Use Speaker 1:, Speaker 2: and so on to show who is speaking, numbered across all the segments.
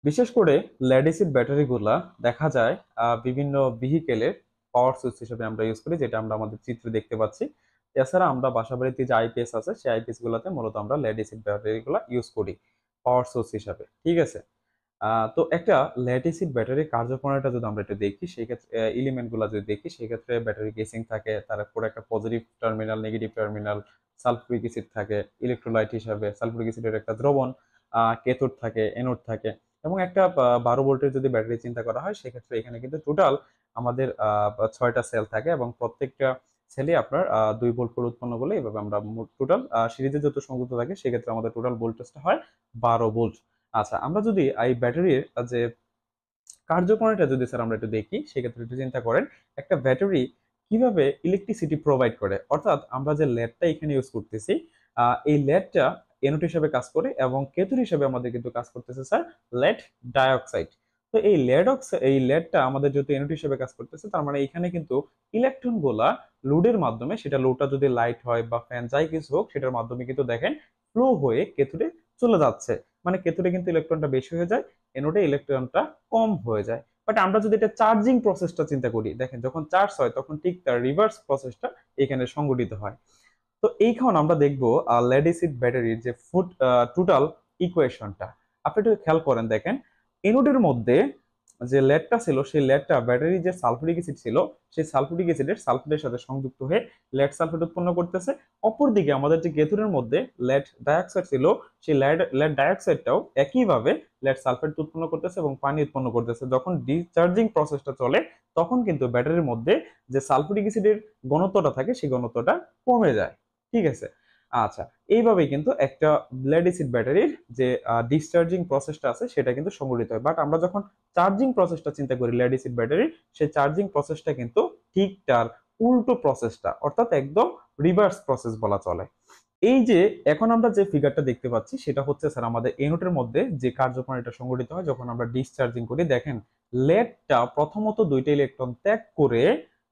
Speaker 1: বিশেষ করে lead acid ব্যাটারিগুলা দেখা যায় বিভিন্ন ভেহিকেলের পাওয়ার সোর্স হিসেবে আমরা ইউজ করি, যেটা আমরা আমাদের চিত্রে দেখতে পাচ্ছি। এছাড়া আমরা বাসাবাড়িতে যে আইপিএস আছে সেই আইপিএস গুলাতে মূলত আমরা লেড এসিড ব্যাটারিগুলা ইউজ করি পাওয়ার সোর্স হিসাবে। ঠিক আছে। তো একটা লেড এসিড ব্যাটারির কার্যকারিতা যদি আমরা একটু দেখি, সেই ক্ষেত্রে এলিমেন্ট গুলা যদি দেখি, সেই ক্ষেত্রে ব্যাটারি কেসিং থাকে, তারপর একটা positive terminal, negative terminal, sulphuric acid থাকে ইলেকট্রোলাইট হিসাবে, সালফিউরিক অ্যাসিডের একটা দ্রবণ, ক্যাথোড থাকে, অ্যানোড থাকে, এবং একটা 12 ভোল্টের যদি ব্যাটারি চিন্তা করা হয়, সেক্ষেত্রে এখানে কিন্তু টোটাল আমাদের 6টা সেল থাকে, এবং প্রত্যেকটা সেলে আপনার 2 ভোল্ট করে উৎপন্ন করলে এভাবে আমরা টোটাল সিরিজে যত সংযুক্ত থাকে সেক্ষেত্রে আমাদের টোটাল ভোল্টেজটা হয় 12 ভোল্ট। আচ্ছা, আমরা যদি এই ব্যাটারির যে কার্যকারিতা যদি স্যার আমরা একটু দেখি, সেক্ষেত্রে একটু চিন্তা করেন একটা ব্যাটারি কিভাবে ইলেকট্রিসিটি প্রোভাইড করে। অর্থাৎ আমরা যে লেডটা এখানে ইউজ করতেছি, এই লেডটা এনোড হিসেবে কাজ করে, এবং কেথোড হিসেবে আমাদের কিন্তু কাজ করতেছে স্যার লেড ডাইঅক্সাইড। তো এই লেডটা আমাদের যেহেতু এনোড হিসেবে কাজ করতেছে, তার মানে এখানে কিন্তু ইলেকট্রন গুলা লোডের মাধ্যমে, সেটা লোডটা যদি লাইট হয় বা ফ্যান যাই কিছু হোক, সেটার মাধ্যমে কিন্তু দেখেন ফ্লো হয়ে কেথোডে চলে যাচ্ছে। মানে কেথোডে কিন্তু ইলেকট্রনটা বেশি হয়ে যায়, এনোডে ইলেকট্রনটা কম হয়ে যায়। বাট আমরা যদি এটা চার্জিং প্রসেসটা চিন্তা করি, দেখেন যখন চার্জ হয় তখন ঠিক তার রিভার্স প্রসেসটা এখানে সংঘটিত হয়। তো এইখানে আমরা দেখবো লেড এসিড ব্যাটারির যে ফুড টোটাল ইকুয়েশনটা আপনি একটু খেয়াল করেন। দেখেন এনোডের মধ্যে যে লেডটা ছিল, সেই লেডটা ব্যাটারি যে সালফিউরিক অ্যাসিড ছিল, সেই সালফিউরিক অ্যাসিডের সালফেটের সাথে সংযুক্ত হয়ে লেড সালফেট উৎপন্ন করতেছে। অপরদিকে আমাদের যে ক্যাথোডের মধ্যে লেড ডাইঅক্সাইড ছিল, সেই লেড ডাইঅক্সাইডটাও একইভাবে লেড সালফেট উৎপন্ন করতেছে এবং পানি উৎপন্ন করতেছে। যখন ডিসচার্জিং প্রসেসটা চলে, তখন কিন্তু ব্যাটারির মধ্যে যে সালফিউরিক অ্যাসিডের ঘনত্বটা থাকে, সেই ঘনত্বটা কমে যায়। ঠিক আছে। আচ্ছা, এইভাবেই কিন্তু একটা লেড এসিড ব্যাটারির যে ডিসচার্জিং প্রসেসটা আছে সেটা কিন্তু সংঘটিত হয়। বাট আমরা যখন চার্জিং প্রসেসটা চিন্তা করি লেড এসিড ব্যাটারির, সেই চার্জিং প্রসেসটা কিন্তু ঠিক তার উল্টো প্রসেসটা, অর্থাৎ একদম রিভার্স প্রসেস বলা চলে। এই যে এখন আমরা যে ফিগারটা দেখতে পাচ্ছি, সেটা হচ্ছে স্যার আমাদের এনোটের মধ্যে যে কার্যকারিতা সংঘটিত হয় যখন আমরা ডিসচার্জিং করি। দেখেন লেডটা প্রথমত 2টা ইলেকট্রন ত্যাগ করে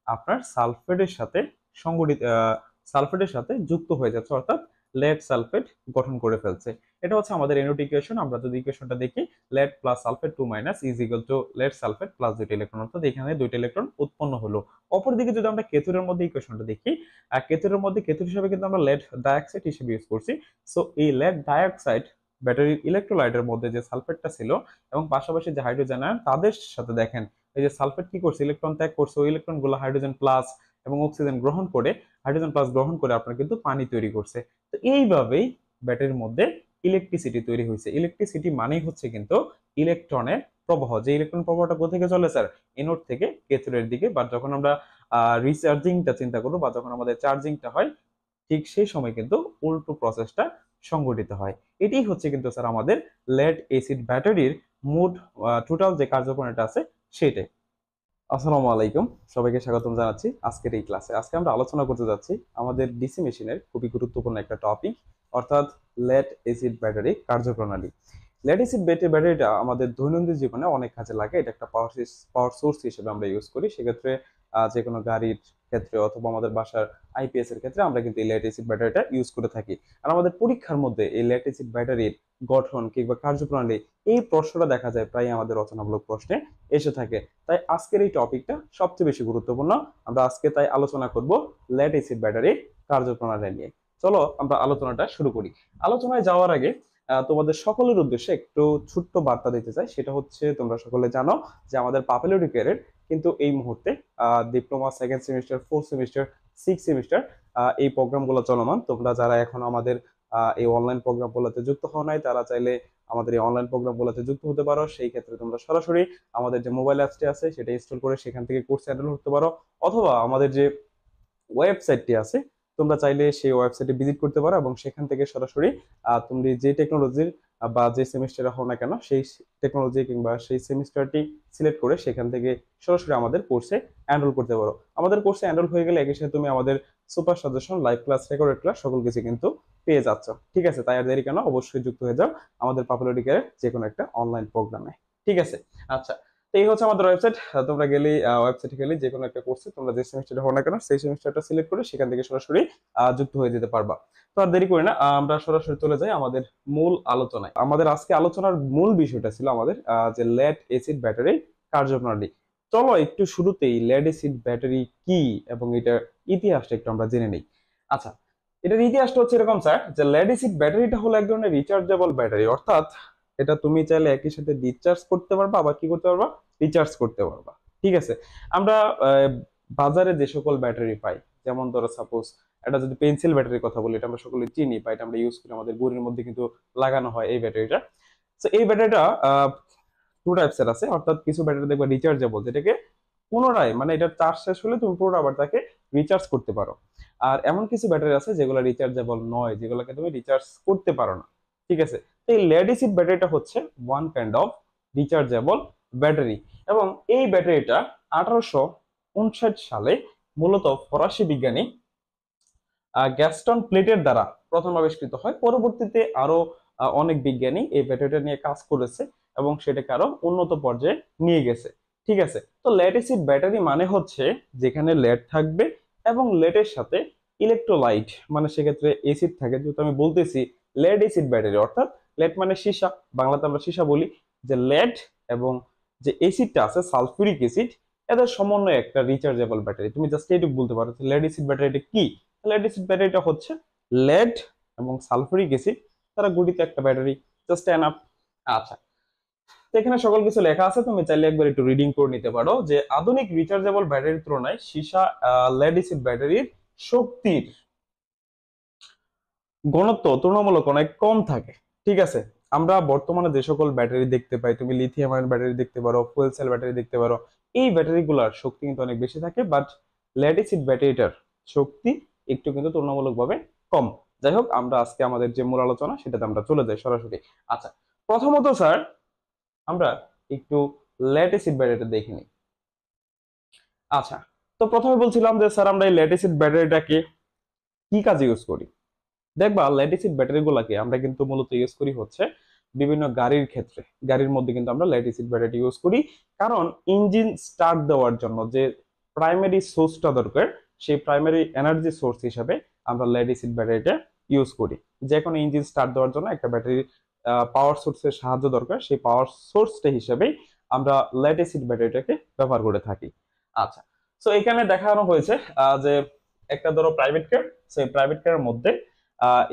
Speaker 1: আপনার সালফেটের সাথে সংগঠিত সালফেটের সাথে যুক্ত হয়ে যাচ্ছে, অর্থাৎ লেড সালফেট গঠন করে ফেলছে। এটা হচ্ছে আমাদের এনোট ইকুয়েশন। আমরা যদি ইকুয়েশনটা দেখি, lead plus sulphate 2 minus is equal to lead sulphate plus 2টা ইলেকট্রন, অর্থাৎ এখানে 2টা ইলেকট্রন উৎপন্ন হলো। অপরদিকে যদি আমরা কেথোডের মধ্যে ইকুয়েশনটা দেখি, কেথোডের মধ্যে কেথোড হিসেবে কিন্তু আমরা লেড ডাইঅক্সাইড হিসেবে ইউজ করছি। সো এই লেড ডাইঅক্সাইড ব্যাটারির ইলেকট্রোলাইটের মধ্যে যে সালফেটটা ছিল এবং পাশাপাশি যে হাইড্রোজেন আয়ন, তাদের সাথে দেখেন এই যে সালফেট কি করছে, ইলেকট্রন ত্যাগ করছে। ওই ইলেকট্রন গুলো হাইড্রোজেন প্লাস এবং অক্সিজেন গ্রহণ করে, হাইড্রোজেন প্লাস গ্রহণ করে আপনার কিন্তু পানি তৈরি করছে। তো এইভাবেই ব্যাটারির মধ্যে ইলেকট্রিসিটি তৈরি হয়েছে। ইলেকট্রিসিটি মানেই হচ্ছে কিন্তু ইলেকট্রনের প্রবাহ। যে ইলেকট্রন প্রবাহটা কোথা থেকে চলে স্যার? এনোড থেকে ক্যাথোডের দিকে। বাট যখন আমরা রিচার্জিংটা চিন্তা করবো বা যখন আমাদের চার্জিংটা হয়, ঠিক সেই সময় কিন্তু উল্টো প্রসেসটা সংঘটিত হয়। এটাই হচ্ছে কিন্তু স্যার আমাদের লেড এসিড ব্যাটারির মোট টোটাল যে কার্যকারিতা আছে সেটাই। আসসালামু আলাইকুম, সবাইকে স্বাগতম জানাচ্ছি আজকের এই ক্লাসে। আজকে আমরা আলোচনা করতে যাচ্ছি আমাদের ডিসি মেশিনের খুবই গুরুত্বপূর্ণ একটা টপিক, অর্থাৎ লেড এসিড ব্যাটারি কার্যপ্রণালী। লেড এসিড ব্যাটারিটা আমাদের দৈনন্দিন জীবনে অনেক কাজে লাগে। এটা একটা পাওয়ার সোর্স হিসেবে আমরা ইউজ করি। সেক্ষেত্রে যে কোনো গাড়ির ক্ষেত্রে অথবা আমাদের বাসার আইপিএস এর ক্ষেত্রে আমরা কিন্তু এই লেড এসিড ব্যাটারিটা ইউজ করে থাকি। আর আমাদের পরীক্ষার মধ্যে এই লেড এসিড ব্যাটারির গঠন কিংবা কার্যপ্রণালী, এই প্রশ্নটা দেখা যায় প্রায় আমাদের রচনামূলক প্রশ্নে এসে থাকে। তাই আজকের এই টপিকটা সবচেয়ে বেশি গুরুত্বপূর্ণ। আমরা আজকে তাই আলোচনা করব লেড এসিড ব্যাটারির কার্যপ্রণালী নিয়ে। চলো আমরা আলোচনাটা শুরু করি। আলোচনায় যাওয়ার আগে তোমাদের সকলের উদ্দেশ্যে একটু ছোট্ট বার্তা দিতে চাই। সেটা হচ্ছে, তোমরা সকলে জানো যে আমাদের পাপেলো এডুকেয়ারের কিন্তু এই মুহূর্তে diploma second semester, fourth semester, six semester এই প্রোগ্রামগুলো চলমান। তোমরা যারা এখন আমাদের এই অনলাইন প্রোগ্রামগুলোতে যুক্ত হও নাই, তারা চাইলে আমাদের এই অনলাইন প্রোগ্রামগুলোতে যুক্ত হতে পারো। সেই ক্ষেত্রে তোমরা সরাসরি আমাদের যে মোবাইল অ্যাপসটি আছে সেটা ইনস্টল করে সেখান থেকে কোর্স এনরোল করতে পারো, অথবা আমাদের যে ওয়েবসাইটটি আছে তোমরা চাইলে সেই ওয়েবসাইটে ভিজিট করতে পারো এবং সেখান থেকে সরাসরি তুমি যে টেকনোলজির বা যে সেমিস্টারে হও না কেন, সেই টেকনোলজি কিংবা সেই সেমিস্টারটি সিলেক্ট করে সেখান থেকে সরাসরি আমাদের কোর্সে এনরোল করতে পারো। আমাদের কোর্সে এনরোল হয়ে গেলে একই সাথে তুমি আমাদের super suggestion, live class, recorded class সকল কিছু কিন্তু পেয়ে যাচ্ছ। ঠিক আছে, তাই আর দেরি কেন, অবশ্যই যুক্ত হয়ে যাও আমাদের পপুলার ডিকের যে কোনো একটা অনলাইন প্রোগ্রামে। ঠিক আছে। আচ্ছা, তো এই হচ্ছে আমাদের ওয়েবসাইট। তোমরা গেলে ওয়েবসাইটে গেলে যে কোনো একটা কোর্সে তোমরা যে সেমিস্টারে হও না কেন সেই সেমিস্টারটা সিলেক্ট করে সেখান থেকে সরাসরি যুক্ত হয়ে যেতে পারবা। তো আর দেরি করি না, আমরা সরাসরি চলে যাই আমাদের মূল আলোচনায়। আমাদের আজকে আলোচনার মূল বিষয়টা ছিল আমাদের যে লেড এসিড ব্যাটারি কার্যপ্রণালী। চলো একটু শুরুতেই লেড এসিড ব্যাটারি কি এবং এটার ইতিহাসটা একটু আমরা জেনে নিই। আচ্ছা, এটার ইতিহাসটা হচ্ছে এরকম স্যার, যে লেড এসিড ব্যাটারিটা হলো এক ধরনের রিচার্জেবল ব্যাটারি, অর্থাৎ এটা তুমি চাইলে একই সাথে ডিসচার্জ করতে পারবা, আবার কি করতে পারবা, রিচার্জ করতে পারবা। ঠিক আছে, আমরা বাজারে যে সকল ব্যাটারি পাই, যেমন ধরো সাপোজ এটা যদি পেন্সিল ব্যাটারির কথা বলি, এটা আমরা সকলে চিনি বা এটা আমরা ইউজ করি, আমাদের ঘড়ির মধ্যে কিন্তু লাগানো হয় এই ব্যাটারিটা। তো এই ব্যাটারিটা টু টাইপসের আছে, অর্থাৎ কিছু ব্যাটারি দেখবা রিচার্জেবল, যেটাকে পুনরায় মানে এটা চার্জ শেষ হলে তুমি পুনরায় আবার তাকে রিচার্জ করতে পারো। আর এমন কিছু ব্যাটারি আছে যেগুলো রিচার্জেবল নয়, যেগুলোকে তুমি রিচার্জ করতে পারো না। ঠিক আছে, তো এই লেড এসিড ব্যাটারিটা হচ্ছে one kind of rechargeable battery. এবং এই ব্যাটারিটা 1859 সালে মূলত ফরাসি বিজ্ঞানী গ্যাস্টন প্লেটের দ্বারা প্রথম আবিষ্কৃত হয়। পরবর্তীতে আরো অনেক বিজ্ঞানী এই ব্যাটারিটা নিয়ে কাজ করেছে এবং সেটাকে আরো উন্নত পর্যায়ে নিয়ে গেছে। ঠিক আছে, তো লেড এসিড ব্যাটারি মানে হচ্ছে যেখানে লেড থাকবে এবং লেডের সাথে ইলেকট্রোলাইট মানে সেক্ষেত্রে এসিড থাকে। যেহেতু আমি বলতেছি লেড এসিড ব্যাটারি, অর্থাৎ লেড মানে সীসা, বাংলাতে আমরা সীসা বলি, যে লেড এবং যে এসিডটা আছে সালফিউরিক অ্যাসিড, এদের সমন্বয়ে একটা রিচার্জেবল ব্যাটারি। তুমি জাস্ট এইটুকু বলতে পারো লেড এসিড ব্যাটারিটা কি। লেড এসিড ব্যাটারিটা হচ্ছে লেড এবং সালফিউরিক অ্যাসিড তারা গঠিত একটা ব্যাটারি, জাস্ট এনাফ। আচ্ছা, তো এখানে সকল কিছু লেখা আছে, তুমি চাইলে একবার একটু রিডিং করে নিতে পারো যে আধুনিক রিচার্জেবল ব্যাটারির তুলনায় সীসা লেড এসিড ব্যাটারির শক্তির ঘনত্ব তুলনামূলক অনেক কম থাকে। ঠিক আছে, আমরা বর্তমানে যে সকল ব্যাটারি দেখতে পাই, তুমি লিথিয়াম আয়ন ব্যাটারি দেখতে পারো, ফুয়েল সেল ব্যাটারি দেখতে পারো, এই ব্যাটারিগুলোর শক্তি কিন্তু অনেক বেশি থাকে, বাট লেড এসিড ব্যাটারিটার শক্তি একটু কিন্তু তুলনামূলকভাবে কম। যাই হোক, আমরা আজকে আমাদের যে মূল আলোচনা সেটাতে আমরা চলে যাই সরাসরি। আচ্ছা, প্রথমত স্যার আমরা একটু লেড এসিড ব্যাটারিটা দেখে নিই। আচ্ছা, তো প্রথমে বলছিলাম যে স্যার আমরা এই লেড এসিড ব্যাটারিটাকে কি কাজে ইউজ করি। দেখবা লেড এসিড ব্যাটারি গুলাকে আমরা কিন্তু মূলত ইউজ করি হচ্ছে বিভিন্ন গাড়ির ক্ষেত্রে। গাড়ির মধ্যে কিন্তু আমরা লেড এসিড ব্যাটারি ইউজ করি, কারণ ইঞ্জিন স্টার্ট দেওয়ার জন্য যে প্রাইমারি সোর্সটা দরকার, সেই প্রাইমারি এনার্জি সোর্স হিসাবে আমরা লেড এসিড ব্যাটারিটা ইউজ করি। যে কোনো ইঞ্জিন স্টার্ট দেওয়ার জন্য একটা ব্যাটারির পাওয়ার সোর্সের সাহায্য দরকার, সেই পাওয়ার সোর্সটা হিসেবেই আমরা লেড এসিড ব্যাটারিটাকে ব্যবহার করে থাকি। আচ্ছা, তো এখানে দেখানো হয়েছে যে একটা ধরো প্রাইভেট কার, সেই প্রাইভেট কারের মধ্যে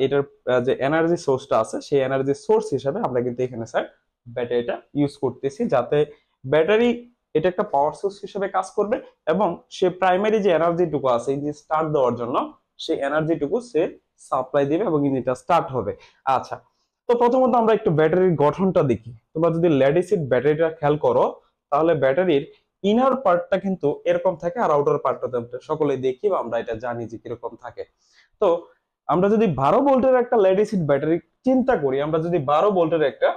Speaker 1: এটার যে এনার্জি সোর্সটা আছে সেই এনার্জি সোর্স হিসাবে আমরা কিন্তু এখানে স্যার ব্যাটারিটা ইউজ করতেছি, যাতে ব্যাটারি এটা একটা পাওয়ার সোর্স হিসেবে কাজ করবে এবং সে প্রাইমারি যে এনার্জিটুকু আছে ইঞ্জিন স্টার্ট দেওয়ার জন্য সেই এনার্জিটুকু সে সাপ্লাই দিবে এবং ইঞ্জিনটা স্টার্ট হবে। আচ্ছা, তো প্রথমত আমরা একটু ব্যাটারির গঠনটা দেখি। তোমরা যদি লেড এসিড ব্যাটারিটা খেয়াল করো, তাহলে ব্যাটারির ইনার পার্টটা কিন্তু এরকম থাকে আর আউটার পার্টটা সকলেই দেখি বা আমরা এটা জানি যে কিরকম থাকে। তো আমরা যদি 12 ভোল্টের একটা লেড এসিড ব্যাটারি চিন্তা করি, আমরা যদি 12 ভোল্টের একটা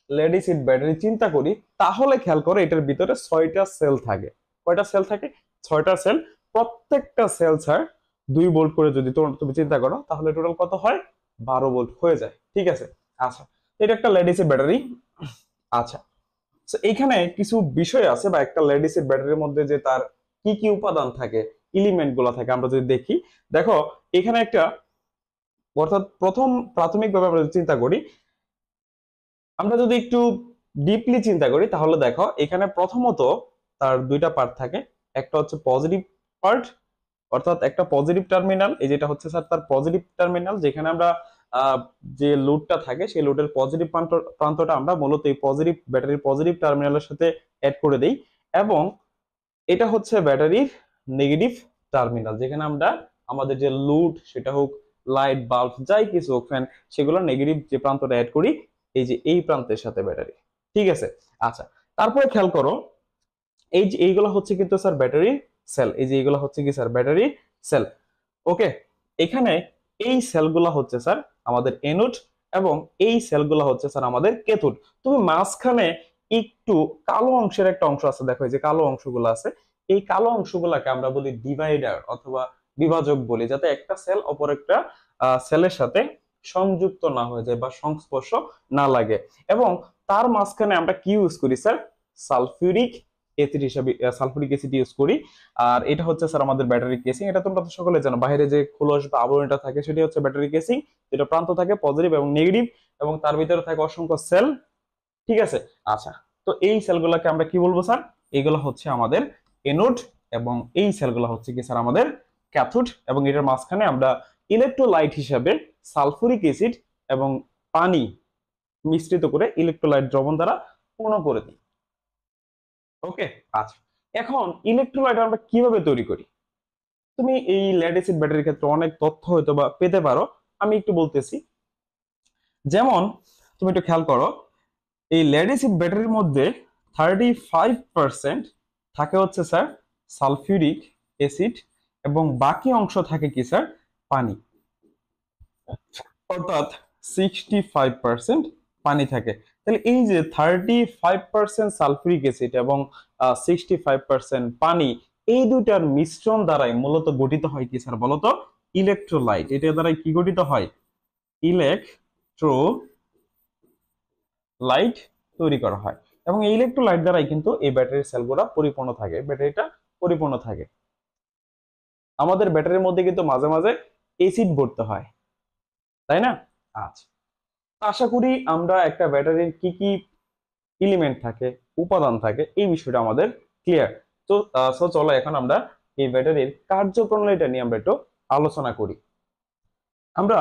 Speaker 1: লেড এসিড ব্যাটারি চিন্তা করি, তাহলে খেয়াল করো এটার ভিতরে 6টা সেল থাকে। কয়টা সেল থাকে? 6টা সেল। প্রত্যেকটা সেল স্যার 2 ভোল্ট করে যদি তুমি চিন্তা করো, তাহলে টোটাল কত হয়? 12 ভোল্ট হয়ে যায়। ঠিক আছে, আচ্ছা, এটা একটা লেড এসিড ব্যাটারি। আচ্ছা, তো এইখানে কিছু বিষয় আছে, বা একটা লেড এসিড ব্যাটারির মধ্যে যে তার কি কি উপাদান থাকে, এলিমেন্ট গুলা থাকে, আমরা যদি দেখি, দেখো এখানে একটা, অর্থাৎ প্রথম প্রাথমিকভাবে আমরা যদি চিন্তা করি, আমরা যদি একটু ডিপলি চিন্তা করি, তাহলে দেখো এখানে প্রথমত তার দুইটা পার্ট থাকে। একটা হচ্ছে পজিটিভ পার্ট, অর্থাৎ একটা পজিটিভ টার্মিনাল, এই যেটা হচ্ছে স্যার তার পজিটিভ টার্মিনাল, যেখানে আমরা যে লোডটা থাকে সেই লোডের পজিটিভ প্রান্তটা আমরা মূলত এই পজিটিভ ব্যাটারির পজিটিভ টার্মিনালের সাথে অ্যাড করে দেই। এবং এটা হচ্ছে ব্যাটারির নেগেটিভ টার্মিনাল, যেখানে আমরা আমাদের যে লোড, সেটা হোক লাইট, বাল্ব, যাই কিছু হোক, ফ্যান, সেগুলো নেগেটিভ যে প্রান্তটা অ্যাড করি এই যে এই প্রান্তের সাথে ব্যাটারি। ঠিক আছে, আচ্ছা, তারপরে খেয়াল করো এই যে এইগুলো হচ্ছে কিন্তু স্যার ব্যাটারি সেল, এই যে এইগুলো হচ্ছে কি স্যার ব্যাটারি সেল। ওকে, এখানে এই সেলগুলো হচ্ছে স্যার আমাদের এনোড এবং এই সেলগুলো হচ্ছে স্যার আমাদের ক্যাথোড। তুমি মাঝখানে একটু কালো অংশের একটা অংশ আছে, দেখো এই যে কালো অংশগুলো আছে, এই কালো অংশগুলোকে আমরা বলি ডিভাইডার অথবা বিভাজক বলি, যাতে একটা সেল অপর একটা সেলের সাথে সংযুক্ত না হয়ে যায় বা সংস্পর্শ না লাগে। এবং তার মাঝখানে আমরা কি ইউজ করি sir? Sulphuric sulphuric acid use করি। আর এটা হচ্ছে স্যার আমাদের ব্যাটারি কেসিং। এটা তোমরা তো সকলে জানো, বাইরে যে খোলস বা আবরণটা থাকে সেটা হচ্ছে ব্যাটারি কেসিং, যেটা প্রান্ত থাকে পজিটিভ এবং নেগেটিভ, এবং তার ভিতরে থাকে অসংখ্য সেল। ঠিক আছে। আচ্ছা, তো এই সেলগুলোকে আমরা কি বলবো স্যার? এইগুলো হচ্ছে আমাদের এনোড, এবং এই সেলগুলো হচ্ছে কি স্যার আমাদের ক্যাথোড, এবং এটার মাঝখানে আমরা ইলেকট্রোলাইট হিসাবে সালফুরিক অ্যাসিড এবং পানি মিশ্রিত করে ইলেকট্রোলাইট দ্রবণ দ্বারা পূর্ণ করে দিই। ওকে। আচ্ছা, এখন ইলেকট্রোলাইট আমরা কিভাবে তৈরি করি? তুমি এই লেড অ্যাসিড ব্যাটারির ক্ষেত্রে অনেক তথ্য হয়তো বা পেতে পারো, আমি একটু বলতেছি। যেমন তুমি একটু খেয়াল করো, এই লেড অ্যাসিড ব্যাটারির মধ্যে 35% থাকে হচ্ছে স্যার সালফিউরিক অ্যাসিড, এবং বাকি অংশ থাকে কি স্যার? পানি। অর্থাৎ 65% পানি থাকে। তাহলে এই যে 35% সালফিউরিক অ্যাসিড এবং 65% পানি, এই দুইটার মিশ্রণ দ্বারাই মূলত গঠিত হয় কি স্যার বলতো? ইলেকট্রোলাইট। এটা দ্বারাই কি গঠিত হয়? ইলেকট্রোলাইট তৈরি করা হয়। এবং এই ইলেকট্রোলাইট দ্বারাই কিন্তু এই ব্যাটারির সেলগুলো পরিপূর্ণ থাকে, ব্যাটারিটা পরিপূর্ণ থাকে। আমাদের ব্যাটারির মধ্যে কিন্তু মাঝে মাঝে অ্যাসিড ভরতে হয়, তাই না? আচ্ছা, আশা করি আমরা একটা ব্যাটারির কি কি এলিমেন্ট থাকে, উপাদান থাকে, এই বিষয়টা আমাদের ক্লিয়ার। তো চলো এখন আমরা এই ব্যাটারির কার্যপ্রণালীটা নিয়ে আমরা একটু আলোচনা করি। আমরা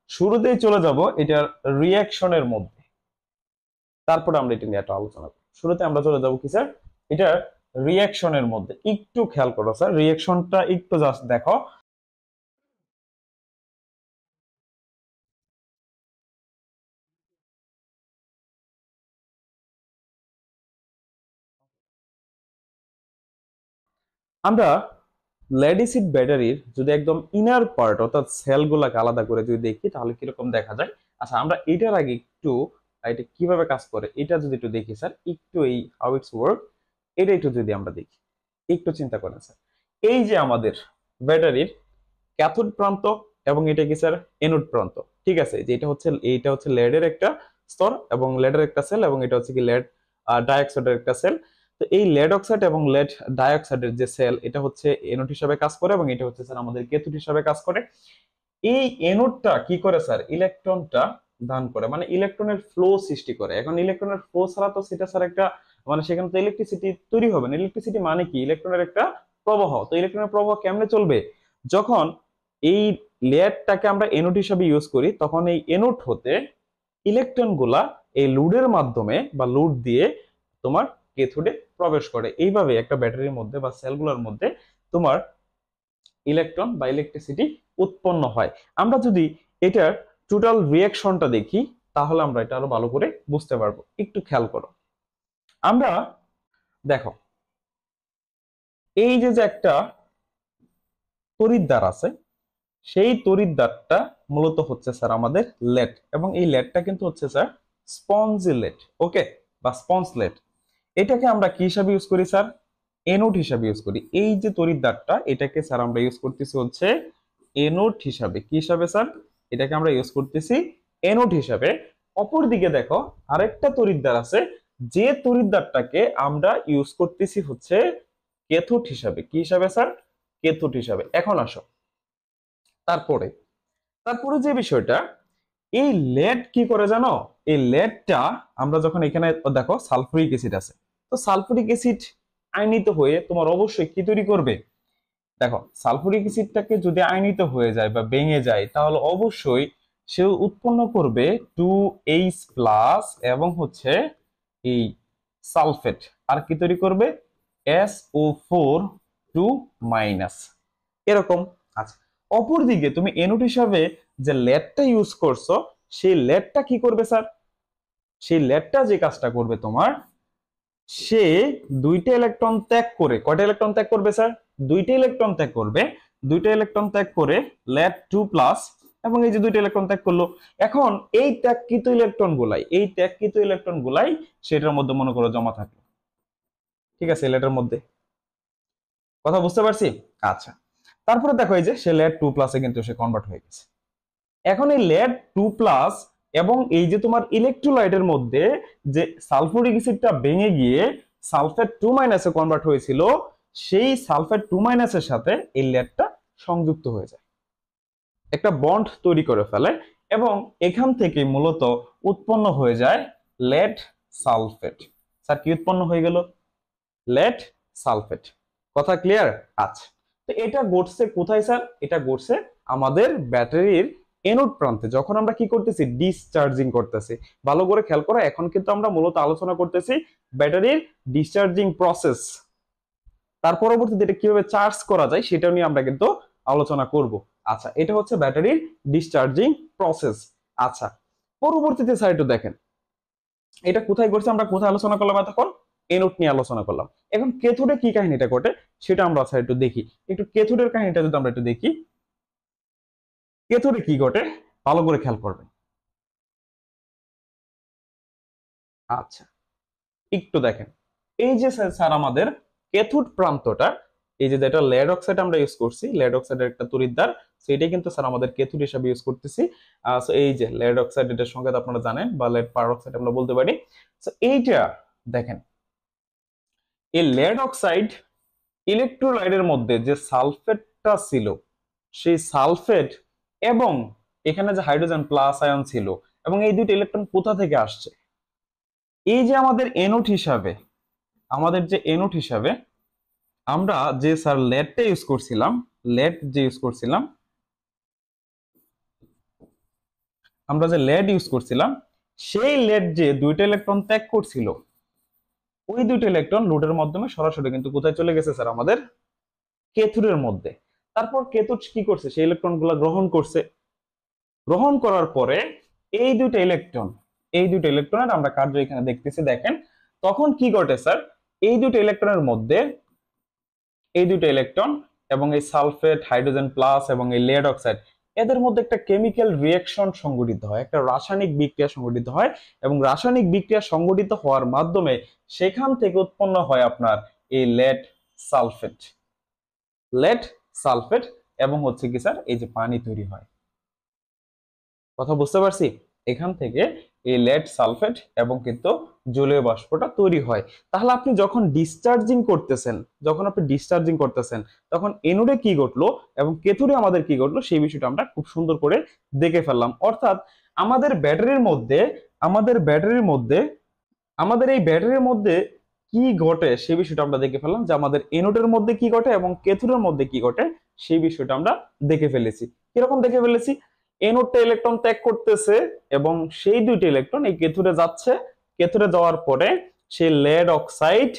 Speaker 1: শুরুতেই চলে যাব এটার রিয়াকশনের মধ্যে, তারপরে আমরা এটা নিয়ে একটা আলোচনা করব। শুরুতে আমরা চলে যাব কি স্যার? এটার রিয়াকশনের মধ্যে। একটু খেয়াল করো স্যার, রিয়াকশনটা একটু জাস্ট দেখো। আমরা লেড অ্যাসিড ব্যাটারির যদি একদম ইনার পার্ট অর্থাৎ সেলগুলোকে আলাদা করে যদি দেখি তাহলে কিরকম দেখা যায়। আচ্ছা, আমরা এটার আগে একটু এটা কিভাবে কাজ করে এটা যদি একটু দেখি স্যার, একটু এই হাউ ইটস ওয়ার্ক এটা একটু যদি আমরা দেখি, একটু চিন্তা করেন স্যার। এই যে আমাদের ব্যাটারির ক্যাথোড প্রান্ত এবং এটা কি স্যার এনোড প্রান্ত, ঠিক আছে? যে এটা হচ্ছে লেডের একটা স্তর এবং লেডের একটা সেল, এবং এটা হচ্ছে কি লেড ডাইঅক্সাইডের একটা সেল। তো এই লেড অক্সাইড এবং লেড ডাইঅক্সাইডের যে সেল, এটা হচ্ছে এনোড হিসাবে কাজ করে, এবং এটা হচ্ছে স্যার আমাদের ক্যাথোড হিসাবে কাজ করে। এই এনোডটা কি করে স্যার? ইলেকট্রনটা দান করে, মানে ইলেকট্রনের ফ্লো সৃষ্টি করে। এখন ইলেকট্রনের ফ্লো ছাড়া তো সেটা স্যার একটা, মানে সেখানে তো ইলেকট্রিসিটি তৈরি হবে না। ইলেকট্রিসিটি মানে কি? ইলেকট্রনের একটা প্রবাহ। তো ইলেকট্রনের প্রবাহ কেমনে চলবে? যখন এই লেয়ারটাকে আমরা এনোড হিসাবে ইউজ করি, তখন এই এনোড হতে ইলেকট্রন গুলা এই লুডের মাধ্যমে বা লুড দিয়ে তোমার ক্যাথোডে প্রবেশ করে। এইভাবে একটা ব্যাটারির মধ্যে বা সেলগুলোর মধ্যে তোমার ইলেকট্রন বা ইলেকট্রিসিটি উৎপন্ন হয়। আমরা যদি এটার টোটাল রিয়াকশনটা দেখি তাহলে আমরা এটা আরো ভালো করে বুঝতে পারবো। একটু খেয়াল করো। আমরা দেখো, এই যে যে একটা তড়িৎদ্বার আছে, সেই তড়িৎদ্বারটা মূলত হচ্ছে স্যার আমাদের লেড, এবং এই লেডটা কিন্তু হচ্ছে স্যার স্পঞ্জি লেড, ওকে, বা স্পঞ্জ লেড। এটাকে আমরা কি হিসাবে ইউজ করি স্যার? এনোড হিসাবে ইউজ করি। এই যে তড়িৎদ্বারটা, এটাকে স্যার আমরা ইউজ করতেছি হচ্ছে এনোড হিসাবে। কি হিসাবে স্যার? এটাকে আমরা ইউজ করতেছি এনোড হিসাবে। অপরদিকে দেখো আরেকটা তড়িৎদ্বার আছে, যে তড়িৎদ্বারটাকে আমরা ইউজ করতেছি হচ্ছে ক্যাথোড হিসাবে। কি হিসাবে স্যার? ক্যাথোড হিসাবে। এখন আসো, তারপরে তারপরে যে বিষয়টা, এই লেড কি করে জানো? এই লেডটা আমরা যখন এখানে দেখো সালফুরিক অ্যাসিড আছে, তো সালফুরিক অ্যাসিড আয়নিত হয়ে তোমার অবশ্যই কি তৈরি করবে? দেখো, সালফুরিক অ্যাসিডটাকে যদি আয়নিত হয়ে যায় বা ভেঙে যায় তাহলে অবশ্যই সে উৎপন্ন করবে 2H+ এবং হচ্ছে এই সালফেট। আর কি তৈরি করবে? SO4 2-। এরকম। আচ্ছা, অপরদিকে তুমি এনোড হিসাবে যে লেডটা ইউজ করছো, সেই লেডটা কি করবে স্যার? সেই লেডটা যে কাজটা করবে তোমার, সে দুইটা ইলেকট্রন ত্যাগ করে, কয়টা ইলেকট্রন ত্যাগ করবে স্যার? দুইটা ইলেকট্রন ত্যাগ করবে। দুইটা ইলেকট্রন ত্যাগ করে লেড 2+, এবং এই যে দুইটা ইলেকট্রন ত্যাগ করলো, এখন এই ত্যাগকৃত ইলেকট্রন গুলাই সেটার মধ্যে মনে করো জমা থাকলো, ঠিক আছে? লেডের মধ্যে কথা বুঝতে পারছি? আচ্ছা, তারপরে দেখো এই যে সে লেড 2+-এ কিন্তু সে কনভার্ট হয়ে গেছে। এখন এই লেড 2+ এবং এই যে তোমার ইলেকট্রোলাইটের মধ্যে যে সালফুরিক অ্যাসিডটা ভেঙে গিয়ে সালফেট 2 - এ কনভার্ট হয়েছিল, সেই সালফেট 2 - এর সাথে এই লেডটা সংযুক্ত হয়ে যায়, একটা বন্ড তৈরি করে ফেলে, এবং এখান থেকে মূলত উৎপন্ন হয়ে যায় লেড সালফেট। স্যার কি উৎপন্ন হয়ে গেল? Lead sulphate. কথা ক্লিয়ার? আচ্ছা, তো এটা ঘটছে কোথায় স্যার? এটা ঘটছে আমাদের ব্যাটারির এনোড প্রান্তে, যখন আমরা কি করতেছি? ডিসচার্জিং করতেছি। ভালো করে খেয়াল করো, এখন কিন্তু আমরা মূলত আলোচনা করতেছি ব্যাটারির ডিসচার্জিং প্রসেস। তার পরবর্তীতে এটা কিভাবে চার্জ করা যায় সেটা নিয়ে আমরা কিন্তু আলোচনা করব। আচ্ছা, এটা হচ্ছে ব্যাটারির ডিসচার্জিং প্রসেস। আচ্ছা, পরবর্তীতে স্যার একটু দেখেন, এটা কোথায় ঘটছে, আমরা কোথায় আলোচনা করলাম এতক্ষণ? এনোড নিয়ে আলোচনা করলাম। এখন ক্যাথোডে কি কাহিনীটা ঘটে সেটা আমরা স্যার একটু দেখি। একটু ক্যাথোডের কাহিনীটা যদি আমরা একটু দেখি, ক্যাথোডে কি ঘটে ভালো করে খেয়াল করবেন। আচ্ছা, একটু দেখেন, এই যে স্যার আমাদের ক্যাথোড প্রান্তটা, এই যে যেটা লেড অক্সাইড আমরা ইউজ করছি, লেড অক্সাইডের একটা তড়িৎদ্বার, সেটাই কিন্তু স্যার আমাদের ক্যাথোড হিসেবে ইউজ করতেছি। সো এই যে লেড অক্সাইড, এটার সংকেত আপনারা জানেন, বা লেড পারঅক্সাইড আমরা বলতে পারি। সো এইটা দেখেন, এই লেড অক্সাইড ইলেকট্রোলাইটের মধ্যে যে সালফেটটা ছিল, সেই সালফেট এবং এখানে যে হাইড্রোজেন প্লাস আয়ন ছিল, এবং এই দুইটা ইলেকট্রন কোথা থেকে আসছে? এই যে আমাদের এনোড হিসাবে, আমাদের যে এনোড হিসাবে আমরা যে স্যার লেডটা ইউজ করছিলাম, লেড যে ইউজ করছিলাম, আমরা যে লেড ইউজ করছিলাম, সেই লেড যে দুইটা ইলেকট্রন ত্যাগ করছিল, ওই দুইটা ইলেকট্রন লোডের মাধ্যমে সরাসরি কিন্তু কোথায় চলে গেছে স্যার? আমাদের ক্যাথোডের মধ্যে। তারপর ক্যাথোড কি করছে? সেই ইলেকট্রন গুলা গ্রহণ করছে। গ্রহণ করার পরে এই দুইটা ইলেকট্রন, এই দুইটা ইলেকট্রনের আমরা কার্য এখানে দেখতেছি, দেখেন তখন কি ঘটে স্যার? এই দুইটা ইলেকট্রনের মধ্যে, এই দুইটা ইলেকট্রন এবং এই সালফেট, হাইড্রোজেন প্লাস এবং এই লেড অক্সাইড, এদের মধ্যে একটা কেমিক্যাল রিঅ্যাকশন সংঘটিত হয়, একটা রাসায়নিক বিক্রিয়া সংঘটিত হয়, এবং রাসায়নিক বিক্রিয়া সংঘটিত হওয়ার মাধ্যমে সেখান থেকে উৎপন্ন হয় আপনার এই লেড সালফেট, লেড সালফেট, এবং হচ্ছে কি স্যার? এই যে পানি তৈরি হয়। কথা বুঝতে পারছি? এখান থেকে এই লেড সালফেট এবং কিন্তু জলীয় বাষ্পটা তৈরি হয়। তাহলে আপনি যখন ডিসচার্জিং করতেছেন, যখন আপনি ডিসচার্জিং করতেছেন, তখন এনোডে কি ঘটলো এবং ক্যাথোডে আমাদের কি ঘটলো সেই বিষয়টা আমরা খুব সুন্দর করে দেখে ফেললাম। অর্থাৎ আমাদের ব্যাটারির মধ্যে, আমাদের ব্যাটারির মধ্যে, আমাদের এই ব্যাটারির মধ্যে কি ঘটে সেই বিষয়টা আমরা দেখে ফেললাম, যে আমাদের এনোডের মধ্যে কি ঘটে এবং ক্যাথোডের মধ্যে কি ঘটে সেই বিষয়টা আমরা দেখে ফেলেছি। কিরকম দেখে ফেলেছি? এনোডটা ইলেকট্রন ত্যাগ করতেছে এবং সেই দুইটা ইলেকট্রন এই ক্যাথোডে যাচ্ছে। ক্যাথোডে যাওয়ার পরে সেই লেড অক্সাইড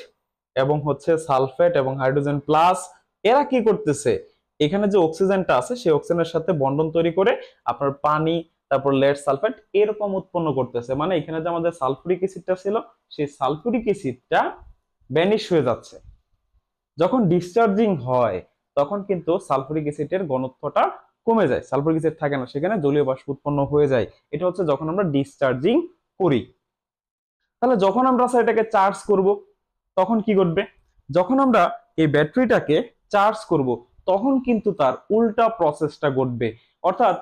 Speaker 1: এবং হচ্ছে সালফেট এবং হাইড্রোজেন প্লাস, এরা কি করতেছে? এখানে যে অক্সিজেনটা আছে সেই অক্সিজেনের সাথে বন্ধন তৈরি করে আপনার পানি, তারপর লেড সালফেট এরকম উৎপন্ন করতেছে। মানে এখানে যে আমাদের সালফুরিক অ্যাসিডটা ছিল, সেই সালফুরিক অ্যাসিডটা ভ্যানিশ হয়ে যাচ্ছে। যখন ডিসচার্জিং হয় তখন কিন্তু সালফুরিক অ্যাসিডের ঘনত্বটা কমে যায়, সালফুরিক অ্যাসিড থাকে না, সেখানে জলীয় বাষ্প উৎপন্ন হয়ে যায়। এটা হচ্ছে যখন আমরা ডিসচার্জিং করি। তাহলে যখন আমরা স্যার এটাকে চার্জ করব তখন কি ঘটবে? যখন আমরা এই ব্যাটারিটাকে চার্জ করব তখন কিন্তু তার উল্টা প্রসেসটা ঘটবে। অর্থাৎ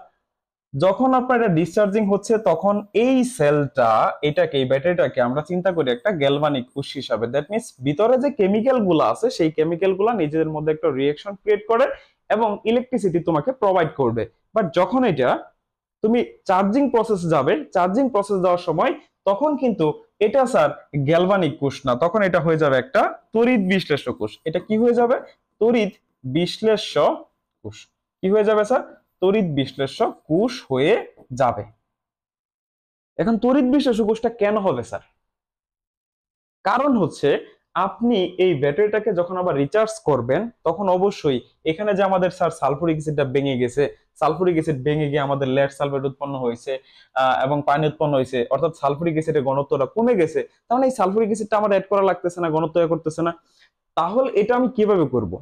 Speaker 1: যখন আপনার এটা ডিসচার্জিং হচ্ছে তখন এই সেলটা, এটাকে, এই ব্যাটারিটাকে আমরা চিন্তা করি একটা গ্যালভানিক কোষ হিসাবে। দ্যাট মিন্স ভিতরে যে কেমিক্যাল গুলো আছে সেই কেমিক্যাল গুলো নিজেদের মধ্যে একটা রিঅ্যাকশন ক্রিয়েট করে এবং ইলেকট্রিসিটি তোমাকে প্রোভাইড করবে। বাট যখন এটা তুমি চার্জিং প্রসেস যাবে, চার্জিং প্রসেস দেওয়ার সময় তখন কিন্তু এটা স্যার গ্যালভানিক কোষ না, তখন এটা হয়ে যাবে একটা তড়িৎ বিশ্লেষ্য কোষ। এটা কি হয়ে যাবে? তড়িৎ বিশ্লেষ্য কোষ। কি হয়ে যাবে স্যার? তড়িৎ বিশ্লেষ্য কোষ হয়ে যাবে। এখন তড়িৎ বিশ্লেষ্য কোষটা কেন হবে স্যার? কারণ হচ্ছে আপনি এই ব্যাটারিটাকে যখন আবার রিচার্জ করবেন তখন অবশ্যই এখানে যে আমাদের স্যার সালফুরিক অ্যাসিডটা ভেঙে গেছে, সালফুরিক অ্যাসিড ভেঙে গিয়ে আমাদের লেড সালফেট উৎপন্ন হয়েছে এবং পানি উৎপন্ন হয়েছে, অর্থাৎ সালফুরিক অ্যাসিডের ঘনত্বটা কমে গেছে। তাহলে এই সালফুরিক অ্যাসিডটা আমার অ্যাড করা লাগতেছে না, ঘনত্ব করতেছে না। তাহলে এটা আমি কিভাবে করব?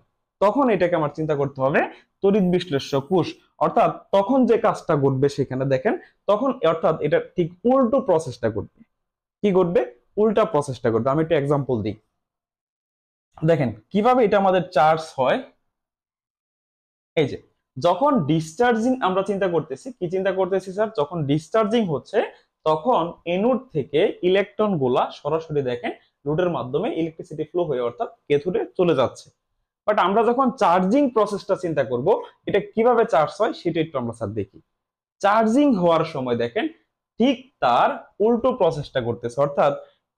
Speaker 1: তখন এটাকে আমার চিন্তা করতে হবে তড়িৎ বিশ্লেষ্য কোষ। অর্থাৎ তখন যে কাজটা ঘটবে সেখানে দেখেন, তখন অর্থাৎ এটা ঠিক উল্টো প্রসেসটা ঘটবে। কি ঘটবে? উল্টা প্রসেসটা ঘটবে। আমি একটা এক্সাম্পল দিই, দেখেন কিভাবে এটা আমাদের চার্জ হয়। এই যে যখন ডিসচার্জিং আমরা চিন্তা করতেছি, কি চিন্তা করতেছি স্যার? যখন ডিসচার্জিং হচ্ছে তখন এনোড থেকে ইলেকট্রন গুলা সরাসরি দেখেন লোডের মাধ্যমে ইলেকট্রিসিটি ফ্লো হয়ে অর্থাৎ ক্যাথোডে চলে যাচ্ছে। বাট আমরা যখন চার্জিং প্রসেসটা চিন্তা করব, এটা কিভাবে চার্জ হয় সেটা একটু আমরা স্যার দেখি। চার্জিং হওয়ার সময় দেখেন ঠিক তার উল্টো প্রসেসটা করতেছে, অর্থাৎ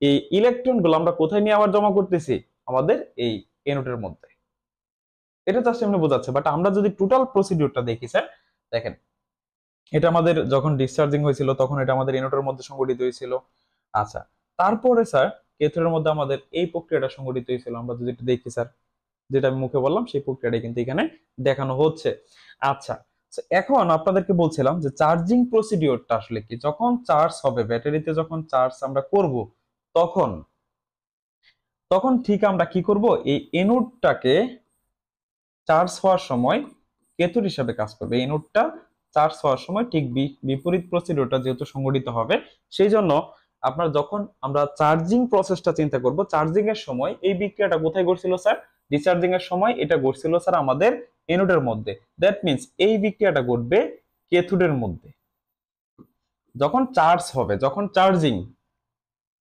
Speaker 1: এই ইলেকট্রন গুলো আমরা কোথায় নিয়ে আবার জমা করতেছি, আমাদের এই এনোডের মধ্যে। এটা জাস্ট এমনি বোঝাচ্ছে, বাট আমরা যদি টোটাল প্রসিডিউরটা দেখি স্যার, দেখেন এটা আমাদের যখন ডিসচার্জিং হয়েছিল তখন এটা আমাদের এনোডের মধ্যে সংঘটিত হয়েছিল। আচ্ছা, তারপরে স্যার ক্যাথোডের মধ্যে আমাদের এই প্রক্রিয়াটা সংঘটিত হয়েছিল। আমরা যদি একটু দেখি স্যার, যেটা আমি মুখে বললাম সেই প্রক্রিয়াটা কিন্তু এখানে দেখানো হচ্ছে। আচ্ছা, এখন আপনাদেরকে বলছিলাম যে চার্জিং প্রসিডিওরটা আসলে কি, যখন চার্জ হবে ব্যাটারিতে, যখন চার্জ আমরা করব তখন তখন ঠিক আমরা কি করব, এই এনোডটাকে চার্জ হওয়ার সময় ক্যাথোড হিসাবে কাজ করবে। এনোডটা চার্জ হওয়ার সময় ঠিক বিপরীত প্রসিডিওরটা যেহেতু সংঘটিত হবে, সেই জন্য আপনার যখন আমরা চার্জিং প্রসেসটা চিন্তা করব, চার্জিং এর সময় এই বিক্রিয়াটা কোথায় ঘটছিল স্যার, ডিসচার্জিং এর সময় এটা ঘটছিল স্যার আমাদের এনোডের মধ্যে। দ্যাট মিন্স এই বিক্রিয়াটা ঘটবে ক্যাথোডের মধ্যে। যখন চার্জ হবে, যখন চার্জিং,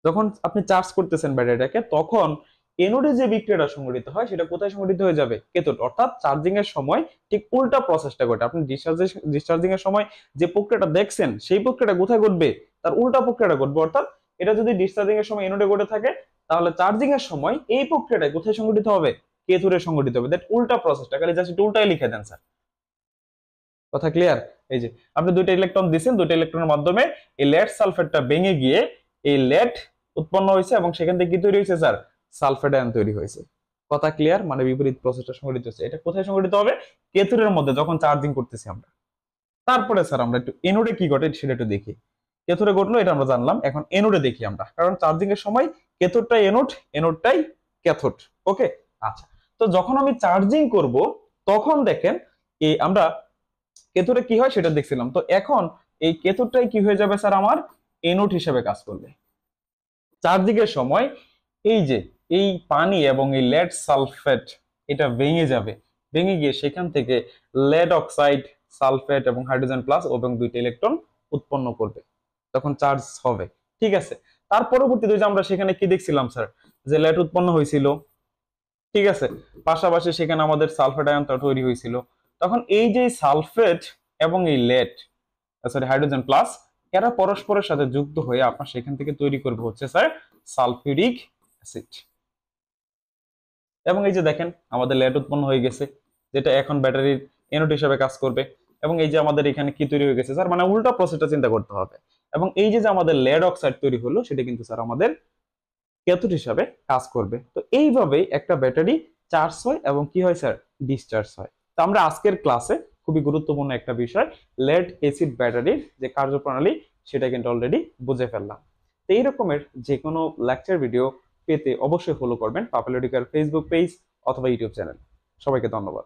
Speaker 1: যখন আপনি চার্জ করতেছেন ব্যাটারিটাকে, তখন এনোডে যে বিক্রিয়াটা সংঘটিত হয় সেটা কোথায় সংঘটিত হয়ে যাবে, ক্যাথোড। অর্থাৎ চার্জিং এর সময় ঠিক উল্টা প্রসেসটা ঘটে। আপনি ডিসচার্জিং এর সময় যে প্রক্রিয়াটা দেখছেন সেই প্রক্রিয়াটা কোথায় ঘটবে, তার উল্টা প্রক্রিয়াটা ঘটবে। অর্থাৎ এটা যদি ডিসচার্জিং এর সময় এনোডে ঘটে থাকে, তাহলে চার্জিং এর সময় এই প্রক্রিয়াটা কোথায় সংঘটিত হবে, ক্যাথোডে সংঘটিত হবে। দ্যাট উল্টা প্রসেসটা, খালি জাস্ট এটা উল্টাই লিখে দেন স্যার। কথা ক্লিয়ার? এই যে আপনি দুইটা ইলেকট্রন দিচ্ছেন, দুইটা ইলেকট্রনের মাধ্যমে এই লেড সালফেটটা ভেঙে গিয়ে এই লেড উৎপন্ন হয়েছে এবং সেখান থেকে কি তৈরি হয়েছে স্যার, সালফেট আয়ন তৈরি হয়েছে। কথা ক্লিয়ার? মানে বিপরীত প্রসেসটা সংঘটিত হচ্ছে। এটা কোথায় সংঘটিত হবে, ক্যাথোডের মধ্যে, যখন চার্জিং করতেছি আমরা। তারপরে স্যার আমরা একটু এনোডে কি ঘটে সেটা একটু দেখি। ক্যাথোডে ঘটলো এটা আমরা জানলাম, এখন এনোডে দেখি আমরা, কারণ চার্জিং এর সময় ক্যাথোডটাই এনোড, এনোডটাই ক্যাথোড। ওকে, আচ্ছা। তো যখন আমি চার্জিং করব তখন দেখেন এই আমরা ক্যাথোডে কি হয় সেটা দেখছিলাম। তো এখন এই ক্যাথোডটাই কি হয়ে যাবে স্যার, আমার এনোড হিসেবে কাজ করবে। চার্জিং এর সময় এই যে এই পানি এবং এই লেড সালফেট এটা ভেঙে যাবে, ভেঙে গিয়ে সেখান থেকে লেড অক্সাইড, সালফেট এবং হাইড্রোজেন প্লাস এবং দুইটা ইলেকট্রন উৎপন্ন করবে তখন চার্জ হবে। ঠিক আছে, তার পরবর্তীতে যে আমরা সেখানে কি দেখছিলাম স্যার, যে লেড উৎপন্ন হয়েছিল। ঠিক আছে, পাশাপাশি সেখানে আমাদের সালফেট আয়নটা তৈরি হয়েছিল। তখন এই যে সালফেট এবং এই লেড, সরি হাইড্রোজেন প্লাস, এরা পরস্পরের সাথে যুক্ত হয়ে আপনার সেখান থেকে তৈরি করবে হচ্ছে স্যার সালফিউরিক অ্যাসিড। এবং এই যে দেখেন আমাদের লেড উৎপন্ন হয়ে গেছে, যেটা এখন ব্যাটারির এনোড হিসেবে কাজ করবে। এবং এই যে আমাদের এখানে কি তৈরি হয়ে গেছে স্যার, মানে উল্টা প্রসেসটা চিন্তা করতে হবে। এবং এই যে আমাদের লেড অক্সাইড তৈরি হলো সেটা কিন্তু স্যার আমাদের ক্যাথোড হিসাবে কাজ করবে। তো এইভাবেই একটা ব্যাটারি চার্জ হয় এবং কি হয় স্যার, ডিসচার্জ হয়। তো আমরা আজকের ক্লাসে খুবই গুরুত্বপূর্ণ একটা বিষয়, লেড অ্যাসিড ব্যাটারির যে কার্যপ্রণালী সেটা কিন্তু অলরেডি বুঝে ফেললাম। তো এই রকমের যে কোনো লেকচার ভিডিও পেতে অবশ্যই ফলো করবেন পাপেল এডুকেয়ার ফেসবুক পেজ অথবা ইউটিউব চ্যানেল। সবাইকে ধন্যবাদ।